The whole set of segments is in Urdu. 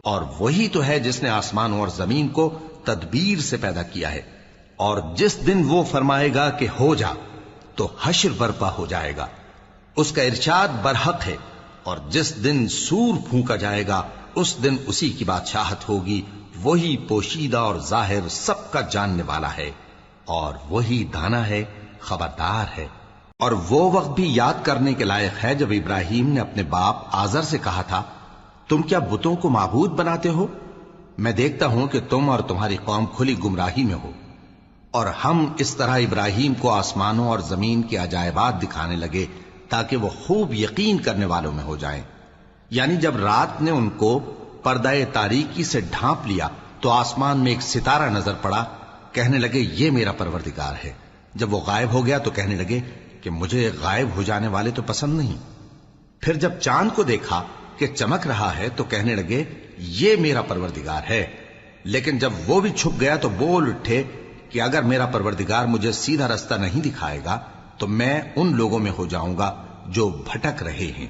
اور وہی تو ہے جس نے آسمانوں اور زمین کو تدبیر سے پیدا کیا ہے، اور جس دن وہ فرمائے گا کہ ہو جا تو حشر برپا ہو جائے گا، اس کا ارشاد برحق ہے، اور جس دن سور پھونکا جائے گا اس دن اسی کی بادشاہت ہوگی، وہی پوشیدہ اور ظاہر سب کا جاننے والا ہے، اور وہی دانا ہے، خبردار ہے۔ اور وہ وقت بھی یاد کرنے کے لائق ہے جب ابراہیم نے اپنے باپ آزر سے کہا تھا، تم کیا بتوں کو معبود بناتے ہو؟ میں دیکھتا ہوں کہ تم اور تمہاری قوم کھلی گمراہی میں ہو۔ اور ہم اس طرح ابراہیم کو آسمانوں اور زمین کے عجائبات دکھانے لگے تاکہ وہ خوب یقین کرنے والوں میں ہو جائیں۔ یعنی جب رات نے ان کو پردہ تاریکی سے ڈھانپ لیا تو آسمان میں ایک ستارہ نظر پڑا، کہنے لگے یہ میرا پروردگار ہے۔ جب وہ غائب ہو گیا تو کہنے لگے کہ مجھے غائب ہو جانے والے تو پسند نہیں۔ پھر جب چاند کو دیکھا کہ چمک رہا ہے تو کہنے لگے یہ میرا پروردگار ہے۔ لیکن جب وہ بھی چھپ گیا تو بول اٹھے کہ اگر میرا پروردگار مجھے سیدھا رستہ نہیں دکھائے گا تو میں ان لوگوں میں ہو جاؤں گا جو بھٹک رہے ہیں۔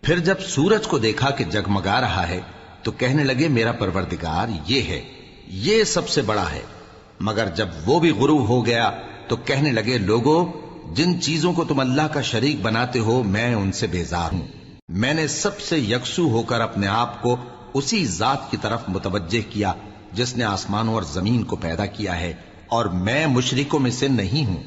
پھر جب سورج کو دیکھا کہ جگمگا رہا ہے تو کہنے لگے میرا پروردگار یہ ہے، یہ سب سے بڑا ہے۔ مگر جب وہ بھی غروب ہو گیا تو کہنے لگے لوگو، جن چیزوں کو تم اللہ کا شریک بناتے ہو میں ان سے بیزار ہوں۔ میں نے سب سے یکسو ہو کر اپنے آپ کو اسی ذات کی طرف متوجہ کیا جس نے آسمانوں اور زمین کو پیدا کیا ہے، اور میں مشرکوں میں سے نہیں ہوں۔